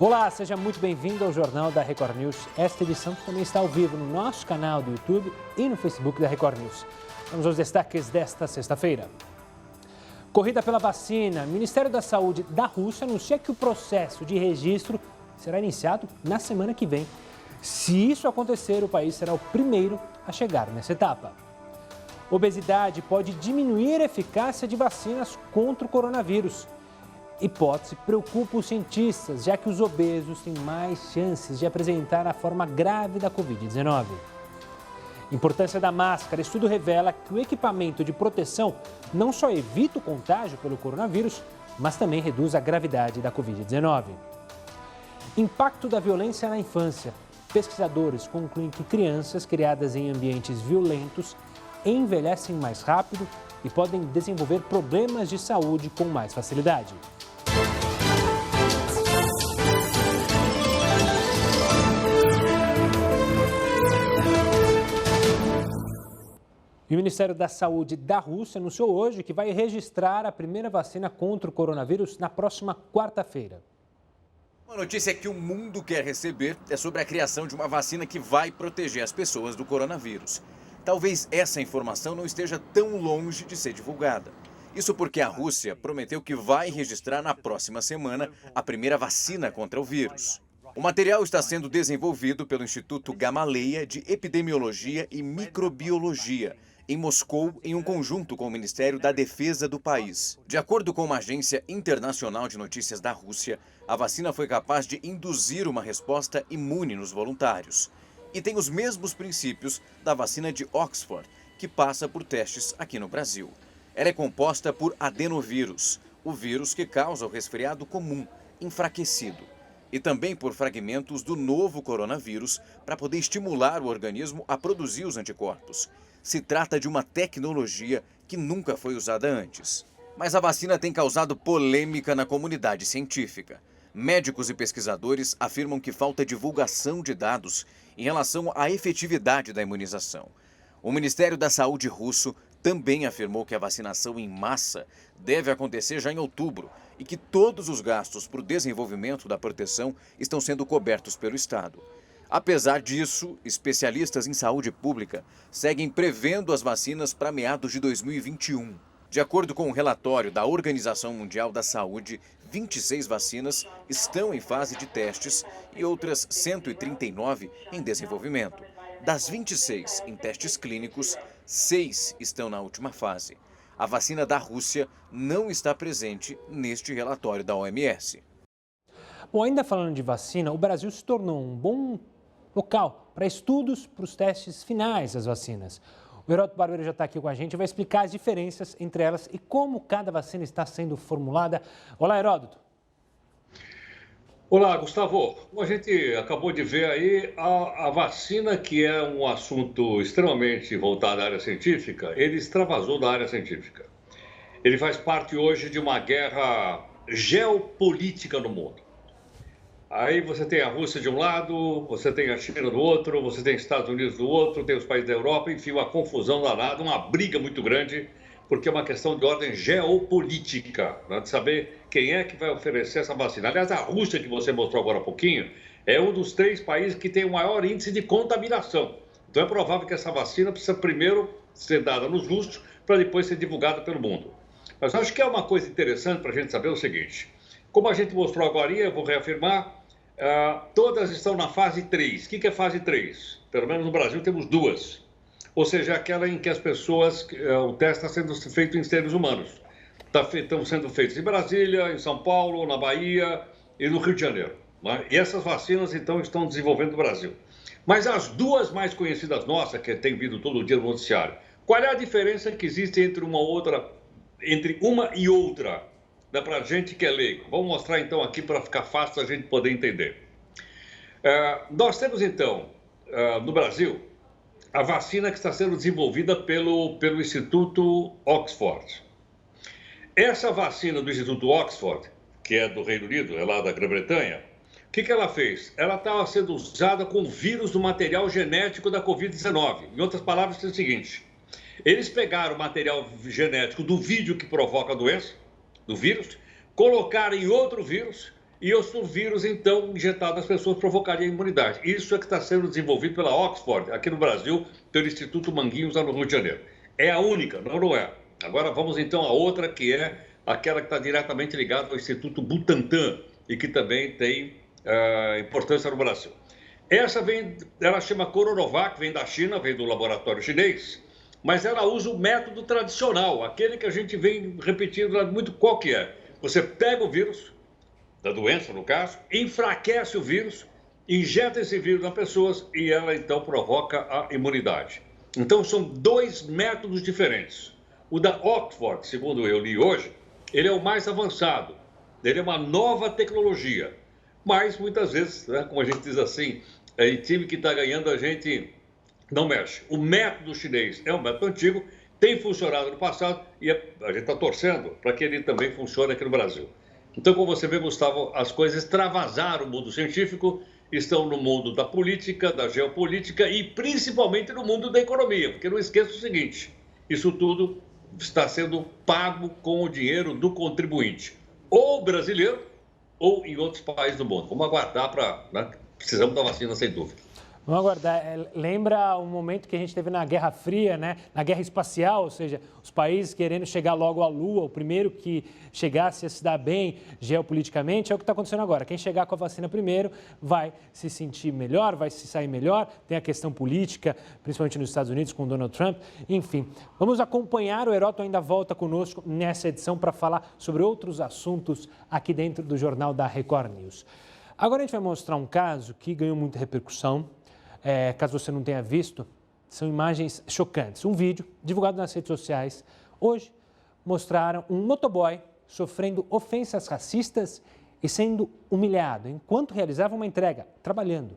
Olá, seja muito bem-vindo ao Jornal da Record News. Esta edição também está ao vivo no nosso canal do YouTube e no Facebook da Record News. Vamos aos destaques desta sexta-feira. Corrida pela vacina. O Ministério da Saúde da Rússia anuncia que o processo de registro será iniciado na semana que vem. Se isso acontecer, o país será o primeiro a chegar nessa etapa. Obesidade pode diminuir a eficácia de vacinas contra o coronavírus. Hipótese preocupa os cientistas, já que os obesos têm mais chances de apresentar a forma grave da Covid-19. Importância da máscara. Estudo revela que o equipamento de proteção não só evita o contágio pelo coronavírus, mas também reduz a gravidade da Covid-19. Impacto da violência na infância. Pesquisadores concluem que crianças criadas em ambientes violentos envelhecem mais rápido e podem desenvolver problemas de saúde com mais facilidade. E o Ministério da Saúde da Rússia anunciou hoje que vai registrar a primeira vacina contra o coronavírus na próxima quarta-feira. Uma notícia que o mundo quer receber é sobre a criação de uma vacina que vai proteger as pessoas do coronavírus. Talvez essa informação não esteja tão longe de ser divulgada. Isso porque a Rússia prometeu que vai registrar na próxima semana a primeira vacina contra o vírus. O material está sendo desenvolvido pelo Instituto Gamaleya de Epidemiologia e Microbiologia, em Moscou, em um conjunto com o Ministério da Defesa do país. De acordo com uma agência internacional de notícias da Rússia, a vacina foi capaz de induzir uma resposta imune nos voluntários. E tem os mesmos princípios da vacina de Oxford, que passa por testes aqui no Brasil. Ela é composta por adenovírus, o vírus que causa o resfriado comum, enfraquecido. E também por fragmentos do novo coronavírus, para poder estimular o organismo a produzir os anticorpos. Se trata de uma tecnologia que nunca foi usada antes. Mas a vacina tem causado polêmica na comunidade científica. Médicos e pesquisadores afirmam que falta divulgação de dados em relação à efetividade da imunização. O Ministério da Saúde russo também afirmou que a vacinação em massa deve acontecer já em outubro e que todos os gastos para o desenvolvimento da proteção estão sendo cobertos pelo Estado. Apesar disso, especialistas em saúde pública seguem prevendo as vacinas para meados de 2021. De acordo com um relatório da Organização Mundial da Saúde, 26 vacinas estão em fase de testes e outras 139 em desenvolvimento. Das 26 em testes clínicos, 6 estão na última fase. A vacina da Rússia não está presente neste relatório da OMS. Bom, ainda falando de vacina, o Brasil se tornou um bom local para estudos para os testes finais das vacinas. O Heródoto Barbeiro já está aqui com a gente e vai explicar as diferenças entre elas e como cada vacina está sendo formulada. Olá, Heródoto. Olá, Gustavo. Como a gente acabou de ver aí, a vacina, que é um assunto extremamente voltado à área científica, ele extravasou da área científica. Ele faz parte hoje de uma guerra geopolítica no mundo. Aí você tem a Rússia de um lado, você tem a China do outro, você tem os Estados Unidos do outro, tem os países da Europa, enfim, uma confusão danada, uma briga muito grande, porque é uma questão de ordem geopolítica, né, de saber quem é que vai oferecer essa vacina. Aliás, a Rússia, que você mostrou agora há pouquinho, é um dos 3 países que tem o maior índice de contaminação. Então é provável que essa vacina precisa primeiro ser dada nos russos, para depois ser divulgada pelo mundo. Mas acho que é uma coisa interessante para a gente saber o seguinte: como a gente mostrou agora, eu vou reafirmar, todas estão na fase 3. O que é fase 3? Pelo menos no Brasil temos 2. Ou seja, aquela em que as pessoas, o teste está sendo feito em seres humanos. Estão sendo feitos em Brasília, em São Paulo, na Bahia e no Rio de Janeiro. Né? E essas vacinas, então, estão desenvolvendo no Brasil. Mas as 2 mais conhecidas nossas, que tem vindo todo dia no noticiário, qual é a diferença que existe entre uma e outra? Dá para a gente que é leigo. Vamos mostrar, então, aqui para ficar fácil a gente poder entender. Nós temos, então, no Brasil, a vacina que está sendo desenvolvida pelo Instituto Oxford. Essa vacina do Instituto Oxford, que é do Reino Unido, é lá da Grã-Bretanha, o que ela fez? Ela estava sendo usada com vírus do material genético da Covid-19. Em outras palavras, é o seguinte: eles pegaram o material genético do vídeo que provoca a doença, do vírus, colocaram em outro vírus e o vírus, então, injetado nas pessoas, provocaria imunidade. Isso é que está sendo desenvolvido pela Oxford, aqui no Brasil, pelo Instituto Manguinhos, lá no Rio de Janeiro. É a única, não é. Agora vamos, então, a outra, que é aquela que está diretamente ligada ao Instituto Butantan e que também tem importância no Brasil. Ela chama Coronavac, vem da China, vem do laboratório chinês, mas ela usa o método tradicional, aquele que a gente vem repetindo muito. Qual que é? Você pega o vírus, da doença no caso, enfraquece o vírus, injeta esse vírus nas pessoas e ela então provoca a imunidade. Então são dois métodos diferentes. O da Oxford, segundo eu li hoje, ele é o mais avançado, ele é uma nova tecnologia, mas muitas vezes, né, como a gente diz assim, em time que está ganhando a gente não mexe. O método chinês é um método antigo, tem funcionado no passado e a gente está torcendo para que ele também funcione aqui no Brasil. Então, como você vê, Gustavo, as coisas extravasaram o mundo científico, estão no mundo da política, da geopolítica e principalmente no mundo da economia, porque não esqueça o seguinte, isso tudo está sendo pago com o dinheiro do contribuinte, ou brasileiro, ou em outros países do mundo. Vamos aguardar para... Né? Precisamos da vacina, sem dúvida. Vamos aguardar. Lembra o momento que a gente teve na Guerra Fria, né? Na Guerra Espacial, ou seja, os países querendo chegar logo à Lua, o primeiro que chegasse a se dar bem geopoliticamente, é o que está acontecendo agora. Quem chegar com a vacina primeiro vai se sentir melhor, vai se sair melhor. Tem a questão política, principalmente nos Estados Unidos, com Donald Trump. Enfim, vamos acompanhar. O Heródoto ainda volta conosco nessa edição para falar sobre outros assuntos aqui dentro do Jornal da Record News. Agora a gente vai mostrar um caso que ganhou muita repercussão. Caso você não tenha visto, são imagens chocantes. Um vídeo divulgado nas redes sociais hoje mostraram um motoboy sofrendo ofensas racistas e sendo humilhado enquanto realizava uma entrega, trabalhando.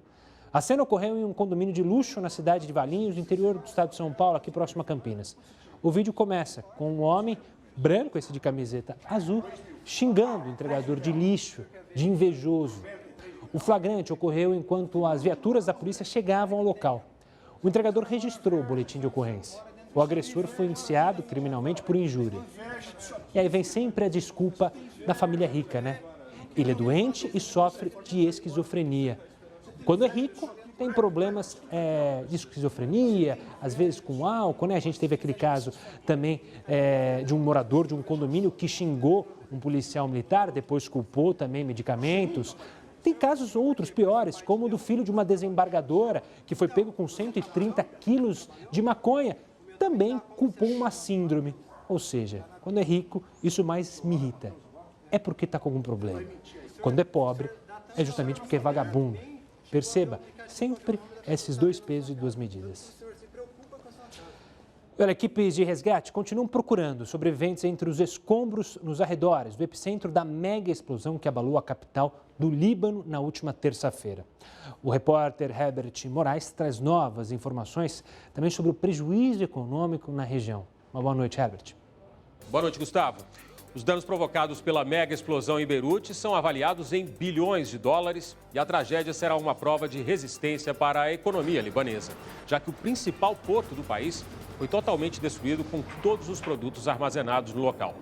A cena ocorreu em um condomínio de luxo na cidade de Valinhos, no interior do estado de São Paulo, aqui próximo a Campinas. O vídeo começa com um homem branco, esse de camiseta azul, xingando o entregador de lixo, de invejoso. O flagrante ocorreu enquanto as viaturas da polícia chegavam ao local. O entregador registrou o boletim de ocorrência. O agressor foi indiciado criminalmente por injúria. E aí vem sempre a desculpa da família rica, né? Ele é doente e sofre de esquizofrenia. Quando é rico, tem problemas de esquizofrenia, às vezes com álcool, né? A gente teve aquele caso também de um morador de um condomínio que xingou um policial militar, depois culpou também medicamentos. Tem casos outros piores, como o do filho de uma desembargadora que foi pego com 130 quilos de maconha. Também culpou uma síndrome. Ou seja, quando é rico, isso mais me irrita. É porque está com algum problema. Quando é pobre, é justamente porque é vagabundo. Perceba, sempre esses dois pesos e duas medidas. Olha, equipes de resgate continuam procurando sobreviventes entre os escombros nos arredores do epicentro da mega explosão que abalou a capital do Líbano na última terça-feira. O repórter Herbert Moraes traz novas informações também sobre o prejuízo econômico na região. Uma boa noite, Herbert. Boa noite, Gustavo. Os danos provocados pela mega explosão em Beirute são avaliados em bilhões de dólares e a tragédia será uma prova de resistência para a economia libanesa, já que o principal porto do país foi totalmente destruído com todos os produtos armazenados no local.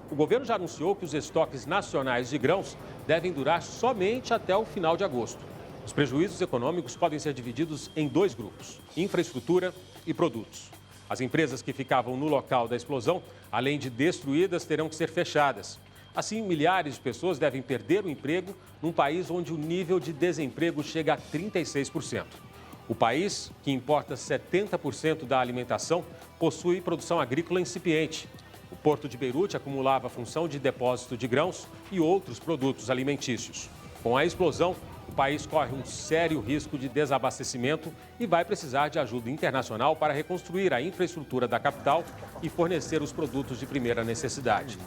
O governo já anunciou que os estoques nacionais de grãos devem durar somente até o final de agosto. Os prejuízos econômicos podem ser divididos em dois grupos: infraestrutura e produtos. As empresas que ficavam no local da explosão, além de destruídas, terão que ser fechadas. Assim, milhares de pessoas devem perder o emprego num país onde o nível de desemprego chega a 36%. O país, que importa 70% da alimentação, possui produção agrícola incipiente. O porto de Beirute acumulava a função de depósito de grãos e outros produtos alimentícios. Com a explosão, o país corre um sério risco de desabastecimento e vai precisar de ajuda internacional para reconstruir a infraestrutura da capital e fornecer os produtos de primeira necessidade.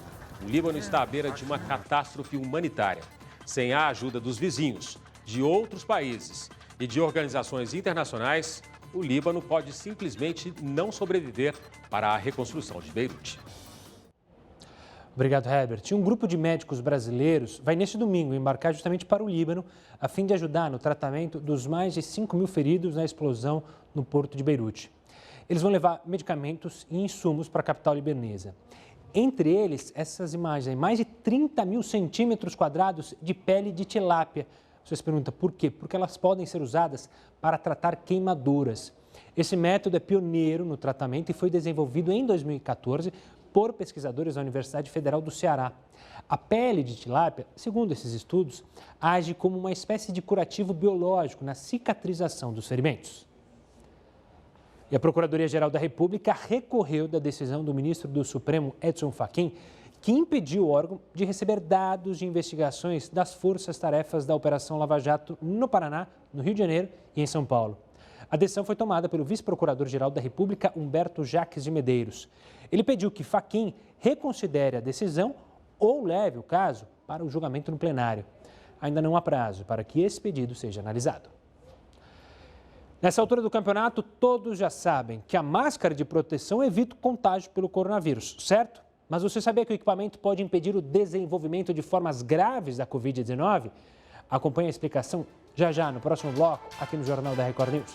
O Líbano está à beira de uma catástrofe humanitária. Sem a ajuda dos vizinhos, de outros países e de organizações internacionais, o Líbano pode simplesmente não sobreviver para a reconstrução de Beirute. Obrigado, Herbert. Um grupo de médicos brasileiros vai neste domingo embarcar justamente para o Líbano a fim de ajudar no tratamento dos mais de 5 mil feridos na explosão no porto de Beirute. Eles vão levar medicamentos e insumos para a capital libanesa. Entre eles, essas imagens aí, mais de 30 mil centímetros quadrados de pele de tilápia. Você se pergunta por quê? Porque elas podem ser usadas para tratar queimaduras. Esse método é pioneiro no tratamento e foi desenvolvido em 2014 por pesquisadores da Universidade Federal do Ceará. A pele de tilápia, segundo esses estudos, age como uma espécie de curativo biológico na cicatrização dos ferimentos. E a Procuradoria-Geral da República recorreu da decisão do ministro do Supremo, Edson Fachin, que impediu o órgão de receber dados de investigações das forças-tarefas da Operação Lava Jato no Paraná, no Rio de Janeiro e em São Paulo. A decisão foi tomada pelo vice-procurador-geral da República, Humberto Jacques de Medeiros. Ele pediu que Fachin reconsidere a decisão ou leve o caso para o julgamento no plenário. Ainda não há prazo para que esse pedido seja analisado. Nessa altura do campeonato, todos já sabem que a máscara de proteção evita o contágio pelo coronavírus, certo? Mas você sabia que o equipamento pode impedir o desenvolvimento de formas graves da Covid-19? Acompanhe a explicação já no próximo bloco, aqui no Jornal da Record News.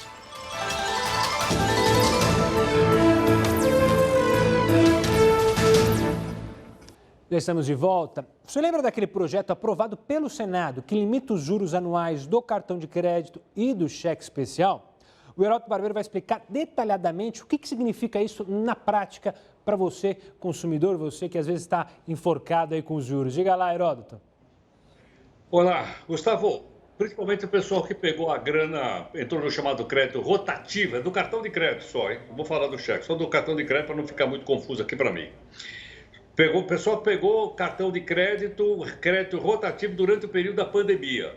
Já estamos de volta. Você lembra daquele projeto aprovado pelo Senado que limita os juros anuais do cartão de crédito e do cheque especial? O Heródoto Barbeiro vai explicar detalhadamente o que significa isso na prática para você, consumidor, você que às vezes está enforcado aí com os juros. Diga lá, Heródoto. Olá, Gustavo. Principalmente o pessoal que pegou a grana, entrou no chamado crédito rotativo, é do cartão de crédito só, hein? Não vou falar do cheque, só do cartão de crédito para não ficar muito confuso aqui para mim. O pessoal pegou cartão de crédito rotativo durante o período da pandemia.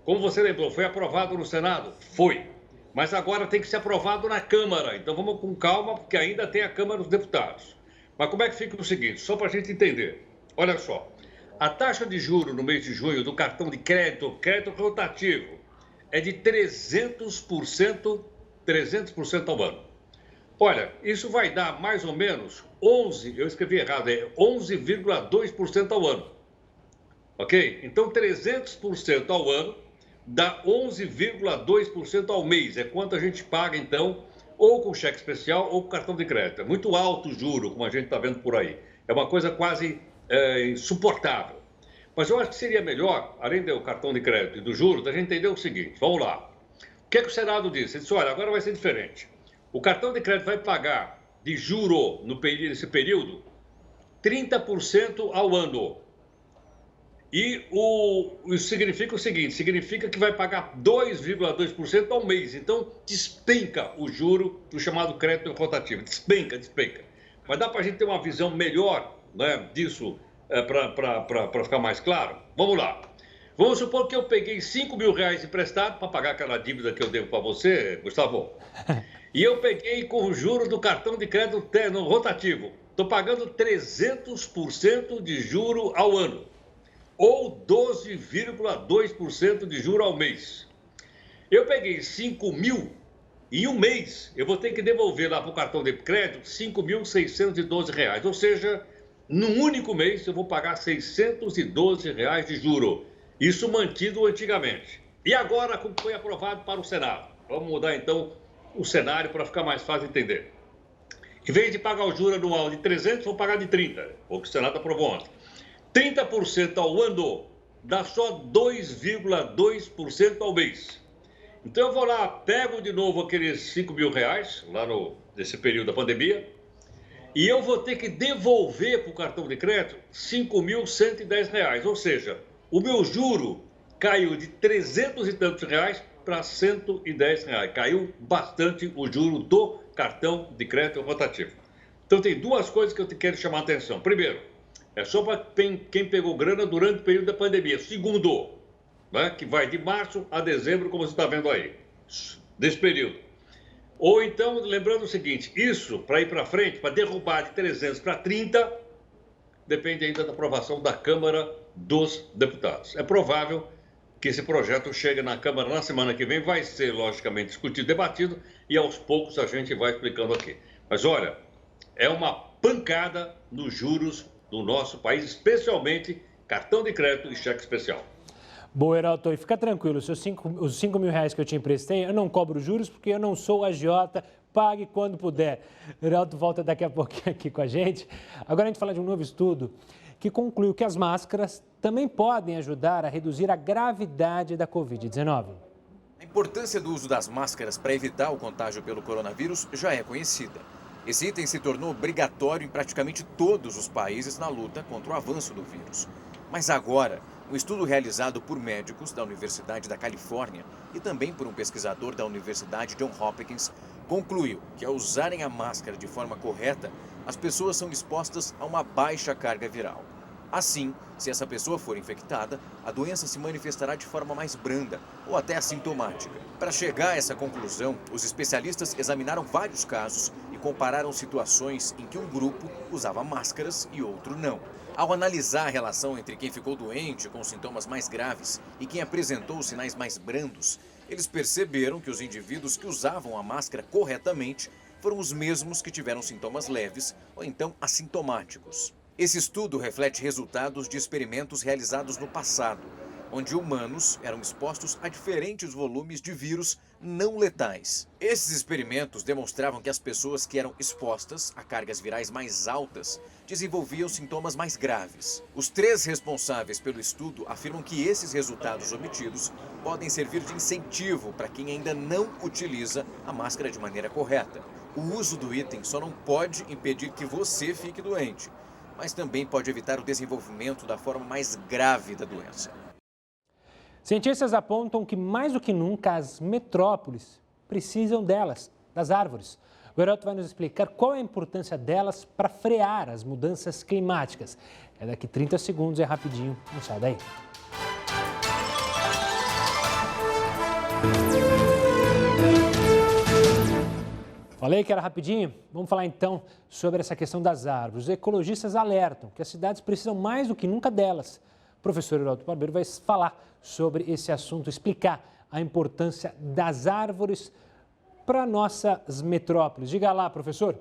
Como você lembrou, foi aprovado no Senado? Foi. Mas agora tem que ser aprovado na Câmara. Então vamos com calma, porque ainda tem a Câmara dos Deputados. Mas como é que fica o seguinte, só para a gente entender. Olha só, a taxa de juros no mês de junho do cartão de crédito rotativo, é de 300% ao ano. Olha, isso vai dar mais ou menos 11,2% ao ano. Ok? Então 300% ao ano dá 11,2% ao mês. É quanto a gente paga, então, ou com cheque especial ou com cartão de crédito. É muito alto o juro, como a gente está vendo por aí. É uma coisa quase insuportável. Mas eu acho que seria melhor, além do cartão de crédito e do juros, a gente entender o seguinte. Vamos lá. O que é que o Senado disse? Ele disse, olha, agora vai ser diferente. O cartão de crédito vai pagar de juro nesse período 30% ao ano. E isso significa o seguinte, significa que vai pagar 2,2% ao mês. Então, despenca o juro do chamado crédito rotativo. Despenca. Mas dá para a gente ter uma visão melhor, né, disso, para ficar mais claro? Vamos lá. Vamos supor que eu peguei R$5.000 emprestado para pagar aquela dívida que eu devo para você, Gustavo. E eu peguei com o juro do cartão de crédito rotativo. Estou pagando 300% de juro ao ano. Ou 12,2% de juro ao mês. Eu peguei 5 mil e em um mês eu vou ter que devolver lá para o cartão de crédito R$5.612. Ou seja, num único mês eu vou pagar R$612 de juro. Isso mantido antigamente. E agora, como foi aprovado para o Senado? Vamos mudar então o cenário para ficar mais fácil de entender. Em vez de pagar o juro anual de 300, vou pagar de 30, o que o Senado aprovou ontem. 30% ao ano dá só 2,2% ao mês. Então eu vou lá, pego de novo aqueles R$5.000, lá nesse período da pandemia, e eu vou ter que devolver para o cartão de crédito R$5.110. Ou seja, o meu juro caiu de 300 e tantos reais para R$110. Caiu bastante o juro do cartão de crédito rotativo. Então tem duas coisas que eu quero chamar a atenção. Primeiro, é só para quem pegou grana durante o período da pandemia. Segundo, né, que vai de março a dezembro, como você está vendo aí, desse período. Ou então, lembrando o seguinte, isso para ir para frente, para derrubar de 300 para 30, depende ainda da aprovação da Câmara dos Deputados. É provável que esse projeto chegue na Câmara na semana que vem, vai ser, logicamente, discutido, debatido, e aos poucos a gente vai explicando aqui. Mas olha, é uma pancada nos juros do nosso país, especialmente cartão de crédito e cheque especial. Boa, Heraldo, e fica tranquilo, os 5 mil reais que eu te emprestei, eu não cobro juros porque eu não sou agiota, pague quando puder. Heraldo volta daqui a pouquinho aqui com a gente. Agora a gente fala de um novo estudo que concluiu que as máscaras também podem ajudar a reduzir a gravidade da Covid-19. A importância do uso das máscaras para evitar o contágio pelo coronavírus já é conhecida. Esse item se tornou obrigatório em praticamente todos os países na luta contra o avanço do vírus. Mas agora, um estudo realizado por médicos da Universidade da Califórnia e também por um pesquisador da Universidade Johns Hopkins concluiu que ao usarem a máscara de forma correta, as pessoas são expostas a uma baixa carga viral. Assim, se essa pessoa for infectada, a doença se manifestará de forma mais branda ou até assintomática. Para chegar a essa conclusão, os especialistas examinaram vários casos e compararam situações em que um grupo usava máscaras e outro não. Ao analisar a relação entre quem ficou doente com sintomas mais graves e quem apresentou os sinais mais brandos, eles perceberam que os indivíduos que usavam a máscara corretamente foram os mesmos que tiveram sintomas leves ou então assintomáticos. Esse estudo reflete resultados de experimentos realizados no passado, onde humanos eram expostos a diferentes volumes de vírus não letais. Esses experimentos demonstravam que as pessoas que eram expostas a cargas virais mais altas desenvolviam sintomas mais graves. Os 3 responsáveis pelo estudo afirmam que esses resultados obtidos podem servir de incentivo para quem ainda não utiliza a máscara de maneira correta. O uso do item só não pode impedir que você fique doente, mas também pode evitar o desenvolvimento da forma mais grave da doença. Cientistas apontam que, mais do que nunca, as metrópoles precisam delas, das árvores. O Heraldo vai nos explicar qual é a importância delas para frear as mudanças climáticas. É daqui 30 segundos, é rapidinho, não sai daí. Falei que era rapidinho? Vamos falar então sobre essa questão das árvores. Os ecologistas alertam que as cidades precisam mais do que nunca delas. O professor Heraldo Barbeiro vai falar sobre esse assunto, explicar a importância das árvores para nossas metrópoles. Diga lá, professor.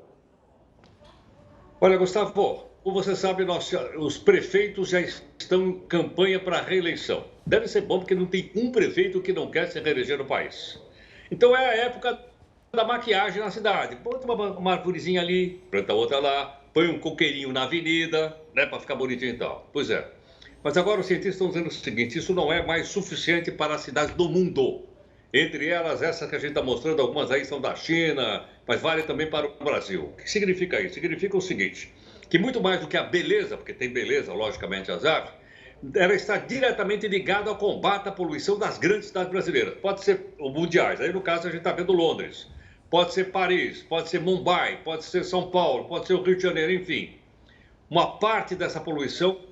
Olha, Gustavo, como você sabe, os prefeitos já estão em campanha para a reeleição. Deve ser bom porque não tem um prefeito que não quer se reeleger no país. Então é a época da maquiagem na cidade. Bota uma arvorezinha ali, planta outra lá, põe um coqueirinho na avenida, né, para ficar bonitinho e tal. Pois é. Mas agora os cientistas estão dizendo o seguinte, isso não é mais suficiente para as cidades do mundo. Entre elas, essas que a gente está mostrando, algumas aí são da China, mas vale também para o Brasil. O que significa isso? Significa o seguinte, que muito mais do que a beleza, porque tem beleza, logicamente, as árvores, ela está diretamente ligada ao combate à poluição das grandes cidades brasileiras. Pode ser mundiais, aí no caso a gente está vendo Londres. Pode ser Paris, pode ser Mumbai, pode ser São Paulo, pode ser o Rio de Janeiro, enfim. Uma parte dessa poluição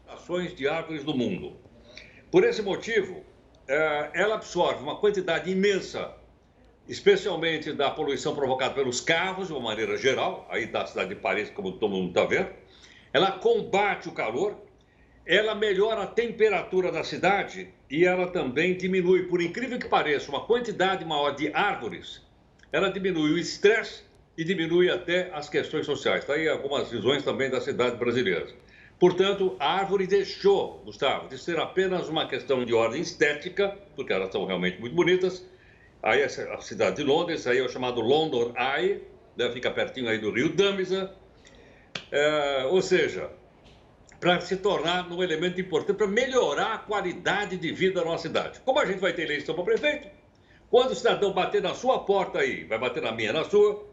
ações de árvores do mundo. Por esse motivo, ela absorve uma quantidade imensa, especialmente da poluição provocada pelos carros, de uma maneira geral, aí da cidade de Paris, como todo mundo está vendo. Ela combate o calor, ela melhora a temperatura da cidade e ela também diminui, por incrível que pareça, uma quantidade maior de árvores. Ela diminui o estresse e diminui até as questões sociais. Está aí algumas visões também das cidades brasileiras. Portanto, a árvore deixou, Gustavo, de ser apenas uma questão de ordem estética, porque elas são realmente muito bonitas. Aí a cidade de Londres, aí é o chamado London Eye, né, fica pertinho aí do rio Dâmisa. Ou seja, para se tornar um elemento importante para melhorar a qualidade de vida da nossa cidade. Como a gente vai ter eleição para prefeito, quando o cidadão bater na sua porta aí, vai bater na minha, na sua,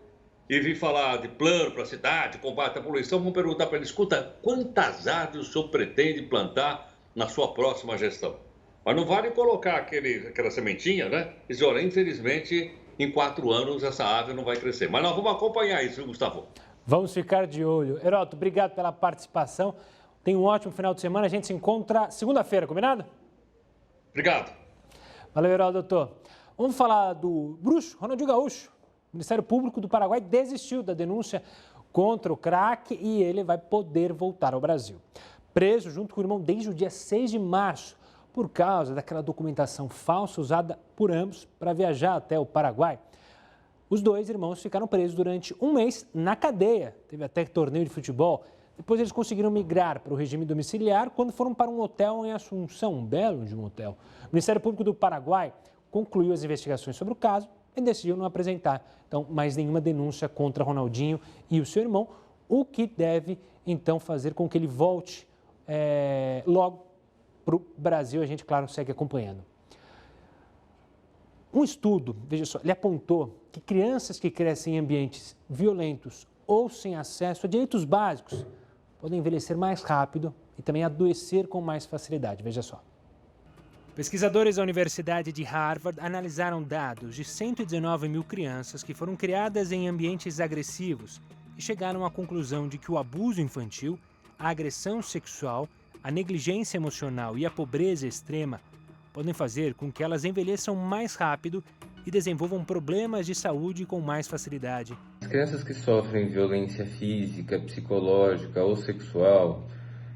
e vir falar de plano para a cidade, combate à poluição, vamos perguntar para ele, escuta, quantas árvores o senhor pretende plantar na sua próxima gestão? Mas não vale colocar aquela sementinha, né? E dizer, olha, infelizmente, em 4 anos essa árvore não vai crescer. Mas nós vamos acompanhar isso, viu, Gustavo? Vamos ficar de olho. Heraldo, obrigado pela participação. Tenha um ótimo final de semana. A gente se encontra segunda-feira, combinado? Obrigado. Valeu, Heraldo, doutor. Vamos falar do bruxo, Ronaldinho Gaúcho. O Ministério Público do Paraguai desistiu da denúncia contra o craque e ele vai poder voltar ao Brasil. Preso junto com o irmão desde o dia 6 de março, por causa daquela documentação falsa usada por ambos para viajar até o Paraguai. Os 2 irmãos ficaram presos durante 1 mês na cadeia. Teve até torneio de futebol Depois eles conseguiram migrar para o regime domiciliar quando foram para um hotel em Assunção, um belo de um hotel. O Ministério Público do Paraguai concluiu as investigações sobre o caso e decidiu não apresentar, então, mais nenhuma denúncia contra Ronaldinho e o seu irmão, o que deve, então, fazer com que ele volte logo para o Brasil. A gente, claro, segue acompanhando. Um estudo, veja só, ele apontou que crianças que crescem em ambientes violentos ou sem acesso a direitos básicos podem envelhecer mais rápido e também adoecer com mais facilidade. Veja só. Pesquisadores da Universidade de Harvard analisaram dados de 119 mil crianças que foram criadas em ambientes agressivos e chegaram à conclusão de que o abuso infantil, a agressão sexual, a negligência emocional e a pobreza extrema podem fazer com que elas envelheçam mais rápido e desenvolvam problemas de saúde com mais facilidade. As crianças que sofrem violência física, psicológica ou sexual,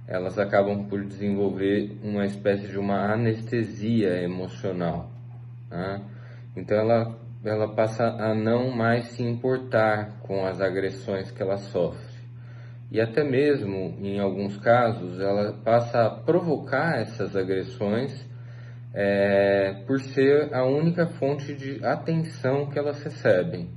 elas acabam por desenvolver uma espécie de uma anestesia emocional, né? Então ela passa a não mais se importar com as agressões que ela sofre. E até mesmo, em alguns casos, ela passa a provocar essas agressões por ser a única fonte de atenção que elas recebem.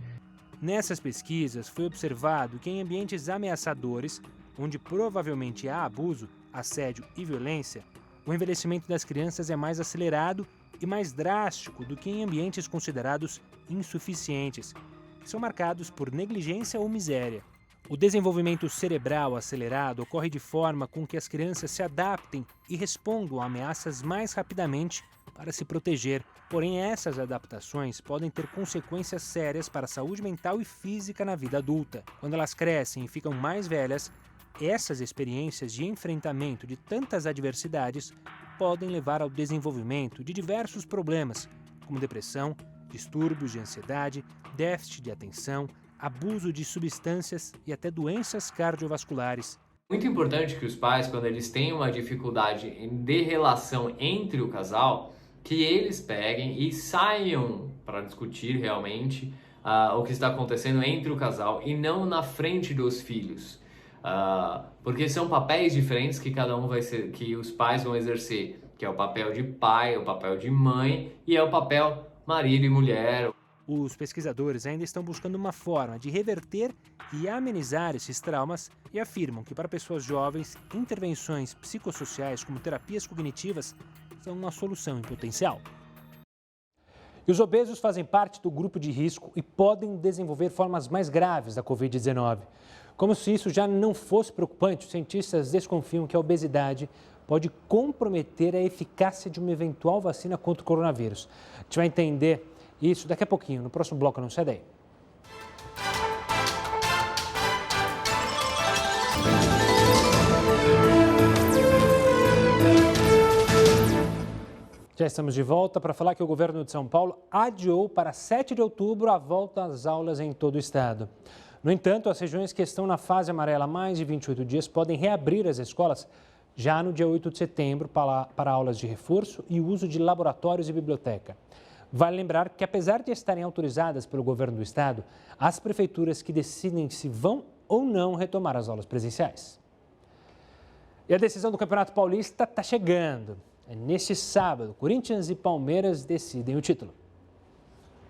Nessas pesquisas, foi observado que em ambientes ameaçadores, onde provavelmente há abuso, assédio e violência, o envelhecimento das crianças é mais acelerado e mais drástico do que em ambientes considerados insuficientes, que são marcados por negligência ou miséria. O desenvolvimento cerebral acelerado ocorre de forma com que as crianças se adaptem e respondam a ameaças mais rapidamente para se proteger. Porém, essas adaptações podem ter consequências sérias para a saúde mental e física na vida adulta. Quando elas crescem e ficam mais velhas, essas experiências de enfrentamento de tantas adversidades podem levar ao desenvolvimento de diversos problemas, como depressão, distúrbios de ansiedade, déficit de atenção, abuso de substâncias e até doenças cardiovasculares. Muito importante que os pais, quando eles têm uma dificuldade de relação entre o casal, que eles peguem e saiam para discutir realmente o que está acontecendo entre o casal e não na frente dos filhos. Porque são papéis diferentes que cada um que os pais vão exercer, que é o papel de pai, o papel de mãe e é o papel marido e mulher. Os pesquisadores ainda estão buscando uma forma de reverter e amenizar esses traumas e afirmam que para pessoas jovens, intervenções psicossociais como terapias cognitivas são uma solução em potencial. E os obesos fazem parte do grupo de risco e podem desenvolver formas mais graves da Covid-19. Como se isso já não fosse preocupante, os cientistas desconfiam que a obesidade pode comprometer a eficácia de uma eventual vacina contra o coronavírus. A gente vai entender isso daqui a pouquinho, no próximo bloco, não sai daí. Já estamos de volta para falar que o governo de São Paulo adiou para 7 de outubro a volta às aulas em todo o estado. No entanto, as regiões que estão na fase amarela há mais de 28 dias podem reabrir as escolas já no dia 8 de setembro para aulas de reforço e uso de laboratórios e biblioteca. Vale lembrar que, apesar de estarem autorizadas pelo governo do estado, as prefeituras que decidem se vão ou não retomar as aulas presenciais. E a decisão do Campeonato Paulista está chegando. Neste sábado, Corinthians e Palmeiras decidem o título.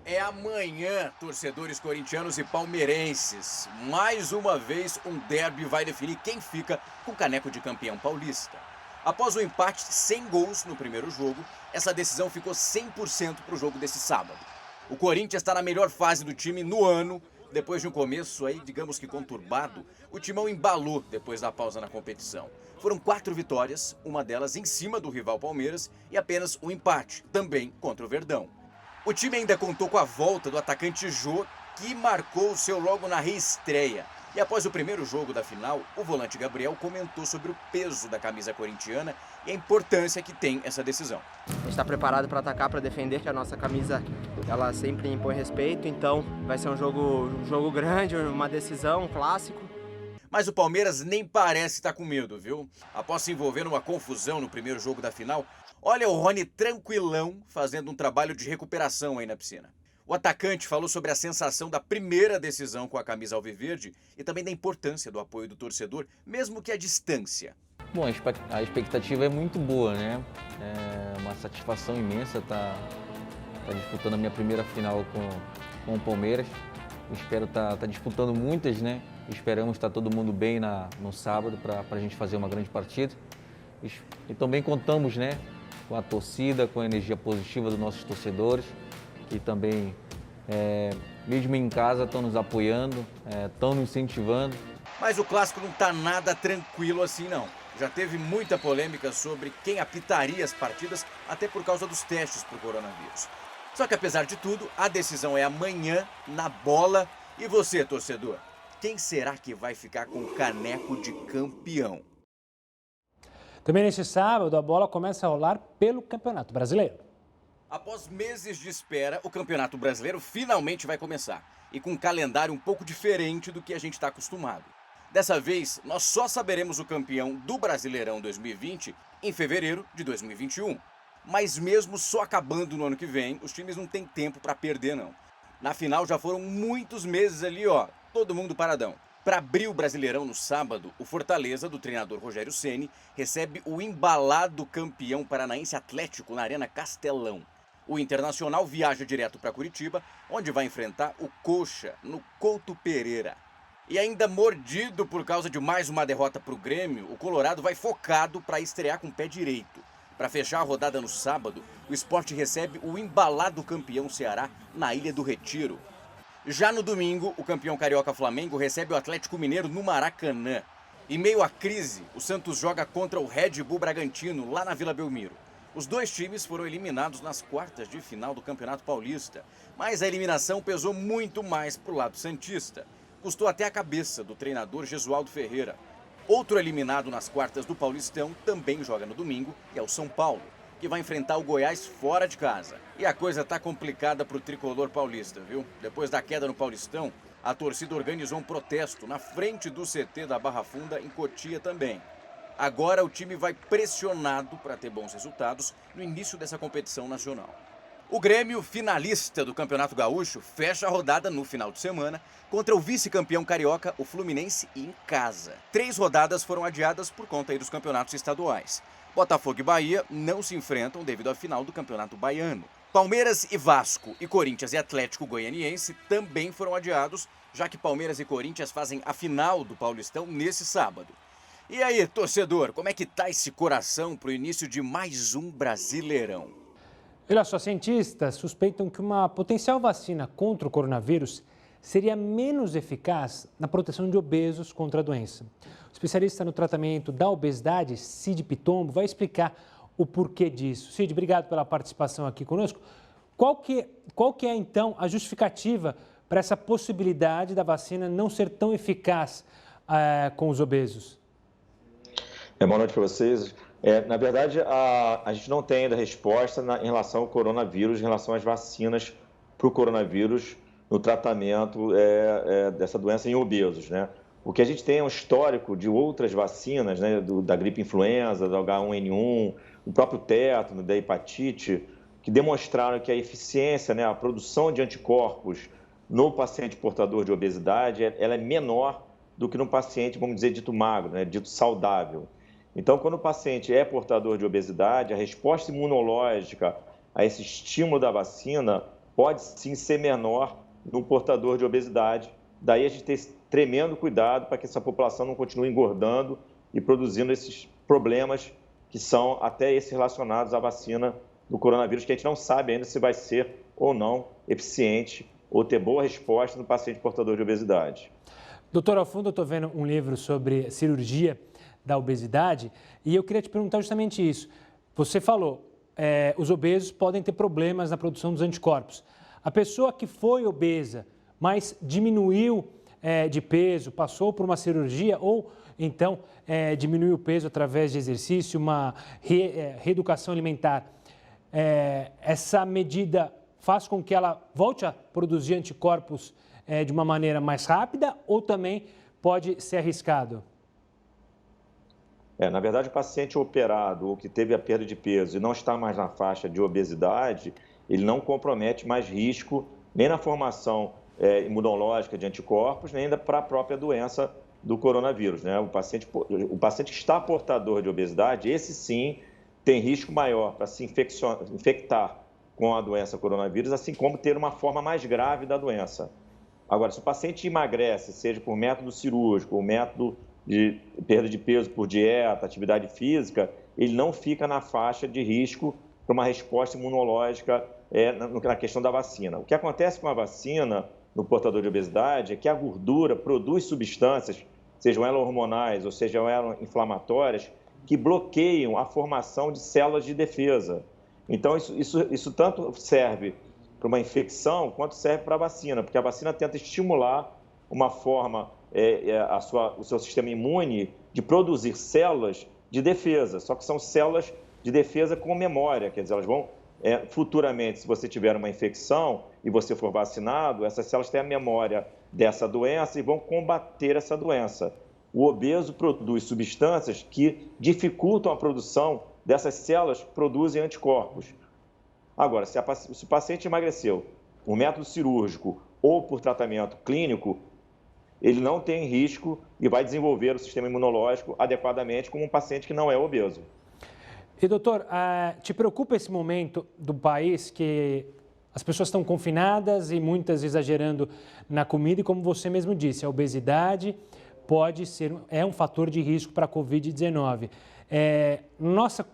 É amanhã, torcedores corintianos e palmeirenses. Mais uma vez, um derby vai definir quem fica com o caneco de campeão paulista. Após o empate sem gols no primeiro jogo, essa decisão ficou 100% para o jogo desse sábado. O Corinthians está na melhor fase do time no ano. Depois de um começo aí, digamos que conturbado, o timão embalou depois da pausa na competição. Foram 4 vitórias, uma delas em cima do rival Palmeiras e apenas um empate, também contra o Verdão. O time ainda contou com a volta do atacante Jô, que marcou o seu logo na reestreia. E após o primeiro jogo da final, o volante Gabriel comentou sobre o peso da camisa corintiana e a importância que tem essa decisão. A gente está preparado para atacar, para defender, que a nossa camisa ela sempre impõe respeito, então vai ser um jogo grande, uma decisão, um clássico. Mas o Palmeiras nem parece estar com medo, viu? Após se envolver numa confusão no primeiro jogo da final, olha o Rony tranquilão fazendo um trabalho de recuperação aí na piscina. O atacante falou sobre a sensação da primeira decisão com a camisa alviverde e também da importância do apoio do torcedor, mesmo que à distância. Bom, a expectativa é muito boa, né? É uma satisfação imensa estar disputando a minha primeira final com o Palmeiras. Espero estar disputando muitas, né? Esperamos estar todo mundo bem no sábado para a gente fazer uma grande partida. E também contamos, né, com a torcida, com a energia positiva dos nossos torcedores, que também, mesmo em casa, estão nos apoiando, estão nos incentivando. Mas o clássico não está nada tranquilo assim, não. Já teve muita polêmica sobre quem apitaria as partidas, até por causa dos testes para o coronavírus. Só que, apesar de tudo, a decisão é amanhã, na bola. E você, torcedor? Quem será que vai ficar com o caneco de campeão? Também neste sábado, a bola começa a rolar pelo Campeonato Brasileiro. Após meses de espera, o Campeonato Brasileiro finalmente vai começar. E com um calendário um pouco diferente do que a gente está acostumado. Dessa vez, nós só saberemos o campeão do Brasileirão 2020 em fevereiro de 2021. Mas mesmo só acabando no ano que vem, os times não têm tempo para perder, não. Na final já foram muitos meses ali, ó, todo mundo paradão. Para abrir o Brasileirão no sábado, o Fortaleza, do treinador Rogério Ceni, recebe o embalado campeão paranaense Atlético na Arena Castelão. O Internacional viaja direto para Curitiba, onde vai enfrentar o Coxa, no Couto Pereira. E ainda mordido por causa de mais uma derrota para o Grêmio, o Colorado vai focado para estrear com o pé direito. Para fechar a rodada no sábado, o Sport recebe o embalado campeão Ceará na Ilha do Retiro. Já no domingo, o campeão carioca Flamengo recebe o Atlético Mineiro no Maracanã. Em meio à crise, o Santos joga contra o Red Bull Bragantino, lá na Vila Belmiro. Os dois times foram eliminados nas quartas de final do Campeonato Paulista, mas a eliminação pesou muito mais para o lado santista. Custou até a cabeça do treinador Gesualdo Ferreira. Outro eliminado nas quartas do Paulistão também joga no domingo, e é o São Paulo, que vai enfrentar o Goiás fora de casa. E a coisa tá complicada pro tricolor paulista, viu? Depois da queda no Paulistão, a torcida organizou um protesto na frente do CT da Barra Funda, em Cotia também. Agora o time vai pressionado para ter bons resultados no início dessa competição nacional. O Grêmio, finalista do Campeonato Gaúcho, fecha a rodada no final de semana contra o vice-campeão carioca, o Fluminense, em casa. 3 rodadas foram adiadas por conta aí dos campeonatos estaduais. Botafogo e Bahia não se enfrentam devido à final do Campeonato Baiano. Palmeiras e Vasco e Corinthians e Atlético Goianiense também foram adiados, já que Palmeiras e Corinthians fazem a final do Paulistão nesse sábado. E aí, torcedor, como é que tá esse coração pro início de mais um Brasileirão? Olha só, cientistas suspeitam que uma potencial vacina contra o coronavírus seria menos eficaz na proteção de obesos contra a doença. O especialista no tratamento da obesidade, Cid Pitombo, vai explicar o porquê disso. Cid, obrigado pela participação aqui conosco. Qual que é, então, a justificativa para essa possibilidade da vacina não ser tão eficaz com os obesos? Boa noite para vocês. Na verdade, a gente não tem ainda resposta em relação ao coronavírus, em relação às vacinas para o coronavírus no tratamento dessa doença em obesos, né? O que a gente tem é um histórico de outras vacinas, né, da gripe influenza, do H1N1, do próprio tétano, da hepatite, que demonstraram que a eficiência, né, a produção de anticorpos no paciente portador de obesidade, ela é menor do que no paciente, vamos dizer, dito magro, né, dito saudável. Então, quando o paciente é portador de obesidade, a resposta imunológica a esse estímulo da vacina pode sim ser menor no portador de obesidade. Daí a gente tem esse tremendo cuidado para que essa população não continue engordando e produzindo esses problemas que são até esses relacionados à vacina do coronavírus, que a gente não sabe ainda se vai ser ou não eficiente ou ter boa resposta no paciente portador de obesidade. Doutor, ao fundo eu estou vendo um livro sobre cirurgia da obesidade e eu queria te perguntar justamente isso. Você falou, os obesos podem ter problemas na produção dos anticorpos. A pessoa que foi obesa, mas diminuiu de peso, passou por uma cirurgia ou então diminuiu o peso através de exercício, uma reeducação alimentar, essa medida faz com que ela volte a produzir anticorpos de uma maneira mais rápida ou também pode ser arriscado? Na verdade, o paciente operado ou que teve a perda de peso e não está mais na faixa de obesidade, ele não compromete mais risco nem na formação imunológica de anticorpos, nem ainda para a própria doença do coronavírus, né? O paciente que está portador de obesidade, esse sim tem risco maior para se infectar com a doença coronavírus, assim como ter uma forma mais grave da doença. Agora, se o paciente emagrece, seja por método cirúrgico ou método de perda de peso por dieta, atividade física, ele não fica na faixa de risco para uma resposta imunológica na questão da vacina. O que acontece com a vacina no portador de obesidade é que a gordura produz substâncias, sejam elas hormonais ou sejam elas inflamatórias, que bloqueiam a formação de células de defesa. Então, isso tanto serve para uma infecção quanto serve para a vacina, porque a vacina tenta estimular uma forma, o seu sistema imune de produzir células de defesa, só que são células de defesa com memória, quer dizer, elas vão futuramente, se você tiver uma infecção e você for vacinado, essas células têm a memória dessa doença e vão combater essa doença. O obeso produz substâncias que dificultam a produção dessas células que produzem anticorpos. Agora, se o paciente emagreceu por método cirúrgico ou por tratamento clínico, ele não tem risco e vai desenvolver o sistema imunológico adequadamente como um paciente que não é obeso. E, doutor, te preocupa esse momento do país que as pessoas estão confinadas e muitas exagerando na comida e, como você mesmo disse, a obesidade pode ser um fator de risco para a Covid-19. Nossa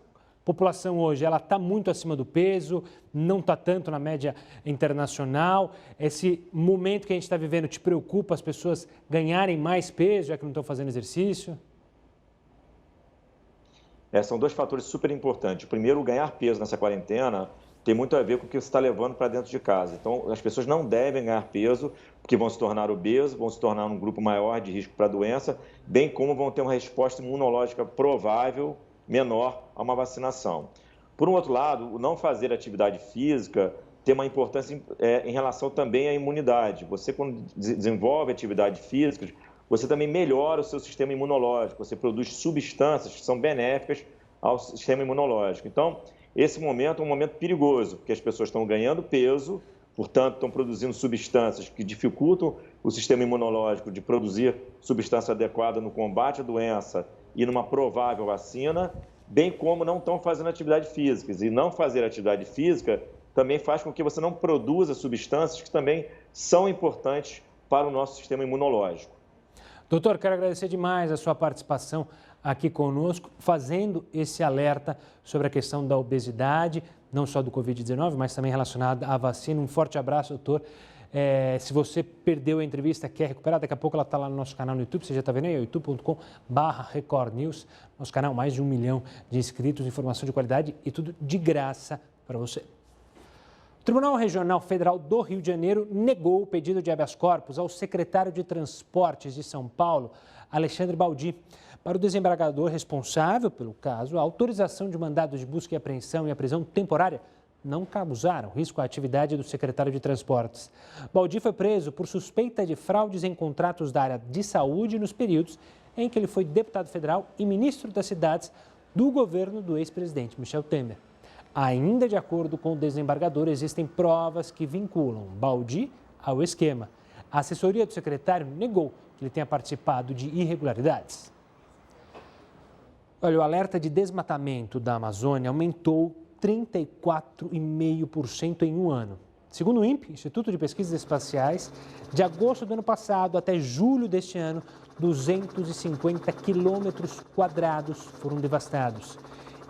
população hoje, ela está muito acima do peso, não está tanto na média internacional. Esse momento que a gente está vivendo te preocupa as pessoas ganharem mais peso, já que não estão fazendo exercício? São dois fatores super importantes. O primeiro, ganhar peso nessa quarentena tem muito a ver com o que você está levando para dentro de casa. Então, as pessoas não devem ganhar peso, porque vão se tornar obesos, vão se tornar um grupo maior de risco para a doença, bem como vão ter uma resposta imunológica provável menor a uma vacinação. Por um outro lado, o não fazer atividade física tem uma importância em relação também à imunidade. Você, quando desenvolve atividade física, você também melhora o seu sistema imunológico, você produz substâncias que são benéficas ao sistema imunológico. Então, esse momento é um momento perigoso, porque as pessoas estão ganhando peso, portanto, estão produzindo substâncias que dificultam o sistema imunológico de produzir substância adequada no combate à doença e numa provável vacina, bem como não estão fazendo atividade física. E não fazer atividade física também faz com que você não produza substâncias que também são importantes para o nosso sistema imunológico. Doutor, quero agradecer demais a sua participação aqui conosco, fazendo esse alerta sobre a questão da obesidade, não só do Covid-19, mas também relacionada à vacina. Um forte abraço, doutor. Se você perdeu a entrevista, quer recuperar, daqui a pouco ela está lá no nosso canal no YouTube, você já está vendo aí, youtube.com/Record News, nosso canal, mais de 1 milhão de inscritos, informação de qualidade e tudo de graça para você. O Tribunal Regional Federal do Rio de Janeiro negou o pedido de habeas corpus ao secretário de Transportes de São Paulo, Alexandre Baldi. Para o desembargador responsável pelo caso, a autorização de mandado de busca e apreensão e a prisão temporária não causaram risco à atividade do secretário de Transportes. Baldi foi preso por suspeita de fraudes em contratos da área de saúde nos períodos em que ele foi deputado federal e ministro das cidades do governo do ex-presidente Michel Temer. Ainda de acordo com o desembargador, existem provas que vinculam Baldi ao esquema. A assessoria do secretário negou que ele tenha participado de irregularidades. Olha, o alerta de desmatamento da Amazônia aumentou 34,5% em um ano. Segundo o INPE, Instituto de Pesquisas Espaciais, de agosto do ano passado até julho deste ano, 250 quilômetros quadrados foram devastados.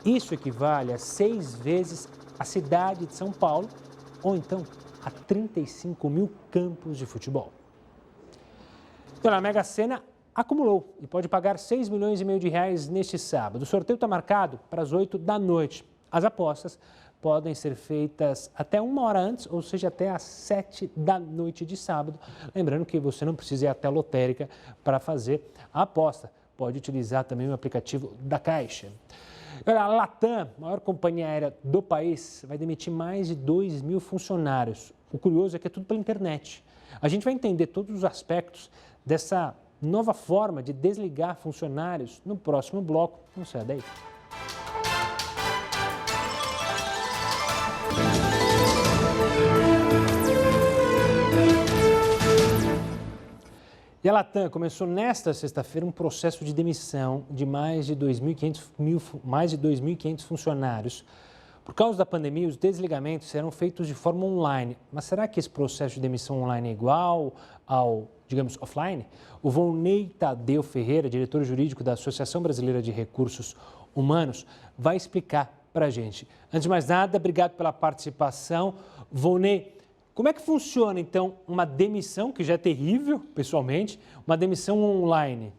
Isso equivale a 6 vezes a cidade de São Paulo, ou então a 35 mil campos de futebol. Então, a Mega Sena acumulou e pode pagar 6 milhões e meio de reais neste sábado. O sorteio está marcado para as 8 da noite. As apostas podem ser feitas até 1 hora antes, ou seja, até às 7 da noite de sábado. Lembrando que você não precisa ir até a lotérica para fazer a aposta. Pode utilizar também o aplicativo da Caixa. A Latam, maior companhia aérea do país, vai demitir mais de 2 mil funcionários. O curioso é que é tudo pela internet. A gente vai entender todos os aspectos dessa nova forma de desligar funcionários no próximo bloco. Não sai daí. E a Latam começou nesta sexta-feira um processo de demissão de mais de 2.500 funcionários. Por causa da pandemia, os desligamentos serão feitos de forma online. Mas será que esse processo de demissão online é igual ao, digamos, offline? O Volney Tadeu Ferreira, diretor jurídico da Associação Brasileira de Recursos Humanos, vai explicar para a gente. Antes de mais nada, obrigado pela participação. Volney, como é que funciona, então, uma demissão, que já é terrível, pessoalmente, uma demissão online?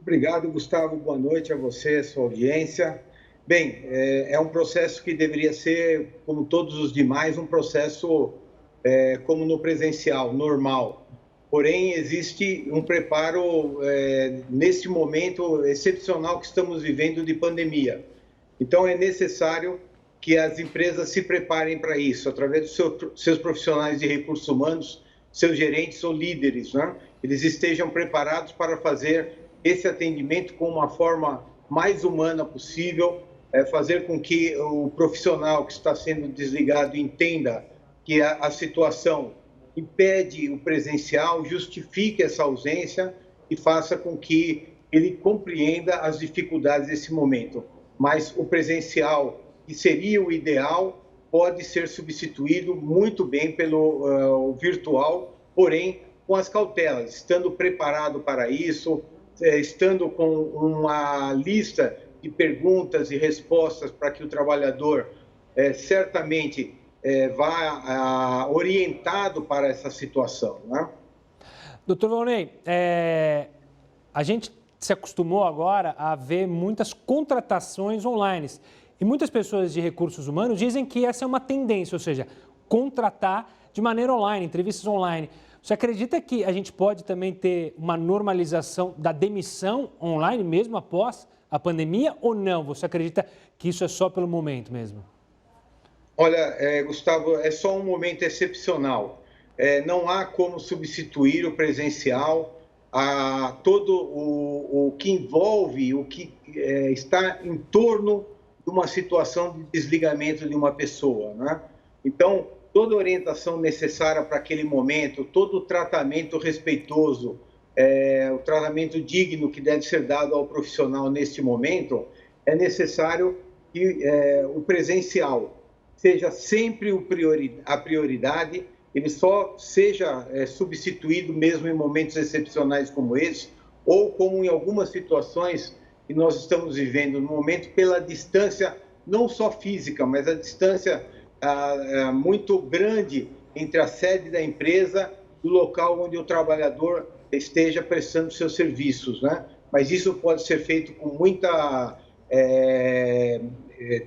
Obrigado, Gustavo. Boa noite a você, a sua audiência. Bem, é um processo que deveria ser, como todos os demais, um processo como no presencial, normal. Porém, existe um preparo neste momento excepcional que estamos vivendo de pandemia. Então, é necessário que as empresas se preparem para isso, através dos seus profissionais de recursos humanos, seus gerentes ou líderes, né? Eles estejam preparados para fazer esse atendimento com uma forma mais humana possível, fazer com que o profissional que está sendo desligado entenda que a situação impede o presencial, justifique essa ausência e faça com que ele compreenda as dificuldades desse momento. Mas o presencial, que seria o ideal, pode ser substituído muito bem pelo virtual, porém com as cautelas, estando preparado para isso, estando com uma lista de perguntas e respostas para que o trabalhador certamente vá orientado para essa situação, né? Doutor Volney, a gente se acostumou agora a ver muitas contratações online. E muitas pessoas de recursos humanos dizem que essa é uma tendência, ou seja, contratar de maneira online, entrevistas online. Você acredita que a gente pode também ter uma normalização da demissão online mesmo após a pandemia ou não? Você acredita que isso é só pelo momento mesmo? Olha, Gustavo, é só um momento excepcional. Não há como substituir o presencial, todo o que envolve, o que está em torno de uma situação de desligamento de uma pessoa, né? Então, toda a orientação necessária para aquele momento, todo o tratamento respeitoso, o tratamento digno que deve ser dado ao profissional neste momento, é necessário que o presencial seja sempre a prioridade, ele só seja substituído mesmo em momentos excepcionais como esse, ou como em algumas situações que nós estamos vivendo no momento, pela distância, não só física, mas a distância muito grande entre a sede da empresa e o local onde o trabalhador esteja prestando seus serviços, né? Mas isso pode ser feito com muita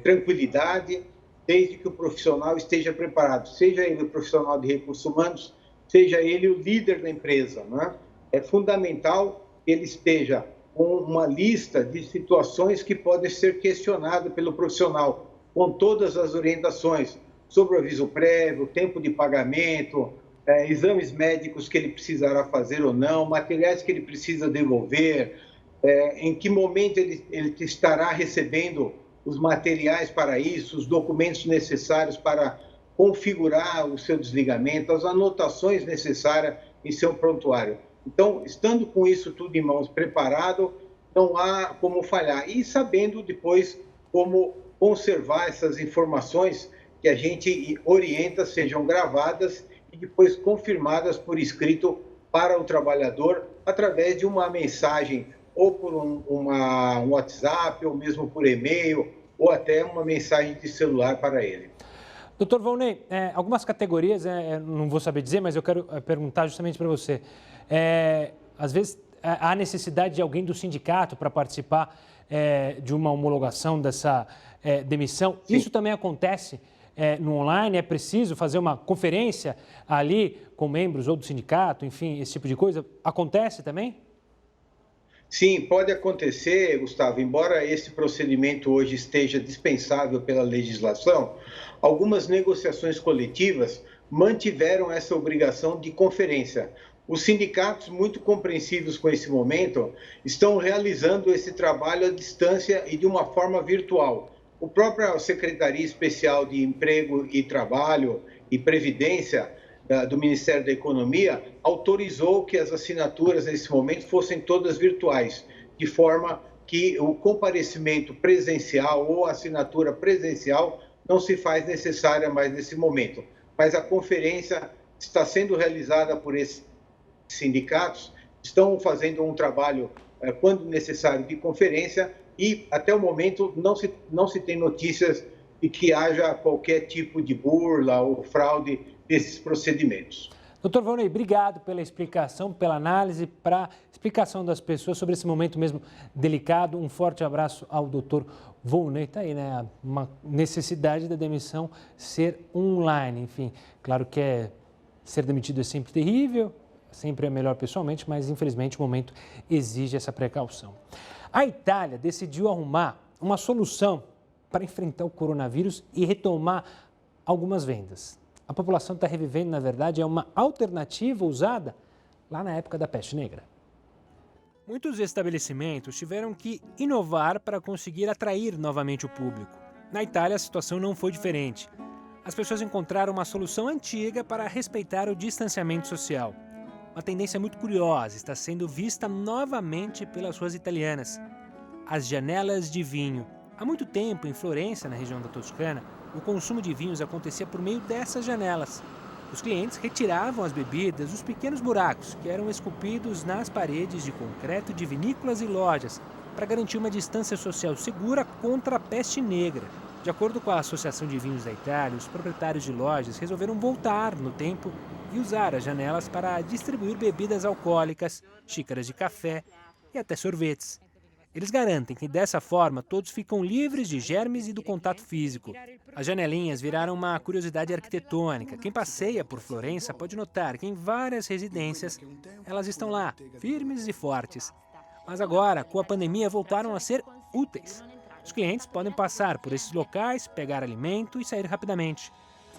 tranquilidade, desde que o profissional esteja preparado, seja ele o profissional de recursos humanos, seja ele o líder da empresa, né? É fundamental que ele esteja com uma lista de situações que podem ser questionadas pelo profissional, com todas as orientações sobre o aviso prévio, tempo de pagamento, exames médicos que ele precisará fazer ou não, materiais que ele precisa devolver, em que momento ele estará recebendo os materiais para isso, os documentos necessários para configurar o seu desligamento, as anotações necessárias em seu prontuário. Então, estando com isso tudo em mãos, preparado, não há como falhar. E sabendo depois como conservar essas informações que a gente orienta sejam gravadas e depois confirmadas por escrito para o trabalhador através de uma mensagem ou por um WhatsApp ou mesmo por e-mail ou até uma mensagem de celular para ele. Doutor Volney, algumas categorias, não vou saber dizer, mas eu quero perguntar justamente para você. Às vezes há necessidade de alguém do sindicato para participar de uma homologação dessa demissão. Sim. Isso também acontece no online? É preciso fazer uma conferência ali com membros ou do sindicato, enfim, esse tipo de coisa? Acontece também? Sim, pode acontecer, Gustavo, embora esse procedimento hoje esteja dispensável pela legislação, algumas negociações coletivas mantiveram essa obrigação de conferência. Os sindicatos, muito compreensivos com esse momento, estão realizando esse trabalho à distância e de uma forma virtual. A própria Secretaria Especial de Emprego e Trabalho e Previdência do Ministério da Economia autorizou que as assinaturas nesse momento fossem todas virtuais, de forma que o comparecimento presencial ou a assinatura presencial não se faz necessária mais nesse momento. Mas a conferência está sendo realizada por esses sindicatos, estão fazendo um trabalho, quando necessário, de conferência e, até o momento, não se tem notícias de que haja qualquer tipo de burla ou fraude desses procedimentos. Doutor Volney, obrigado pela explicação, pela análise, para a explicação das pessoas sobre esse momento mesmo delicado. Um forte abraço ao doutor Volney. Está aí, né? Uma necessidade da demissão ser online. Enfim, claro que ser demitido é sempre terrível, sempre é melhor pessoalmente, mas infelizmente o momento exige essa precaução. A Itália decidiu arrumar uma solução para enfrentar o coronavírus e retomar algumas vendas. A população está revivendo, na verdade, é uma alternativa usada lá na época da peste negra. Muitos estabelecimentos tiveram que inovar para conseguir atrair novamente o público. Na Itália, a situação não foi diferente. As pessoas encontraram uma solução antiga para respeitar o distanciamento social. Uma tendência muito curiosa está sendo vista novamente pelas ruas italianas. As janelas de vinho. Há muito tempo, em Florença, na região da Toscana, o consumo de vinhos acontecia por meio dessas janelas. Os clientes retiravam as bebidas dos pequenos buracos que eram esculpidos nas paredes de concreto de vinícolas e lojas para garantir uma distância social segura contra a peste negra. De acordo com a Associação de Vinhos da Itália, os proprietários de lojas resolveram voltar no tempo e usar as janelas para distribuir bebidas alcoólicas, xícaras de café e até sorvetes. Eles garantem que, dessa forma, todos ficam livres de germes e do contato físico. As janelinhas viraram uma curiosidade arquitetônica. Quem passeia por Florença pode notar que em várias residências elas estão lá, firmes e fortes. Mas agora, com a pandemia, voltaram a ser úteis. Os clientes podem passar por esses locais, pegar alimento e sair rapidamente.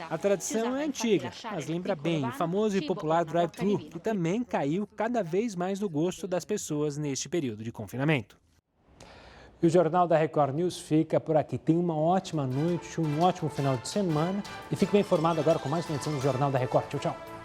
A tradição é antiga, mas lembra bem o famoso e popular drive-thru, que também caiu cada vez mais no gosto das pessoas neste período de confinamento. E o Jornal da Record News fica por aqui. Tenha uma ótima noite, um ótimo final de semana e fique bem informado agora com mais uma edição do Jornal da Record. Tchau, tchau.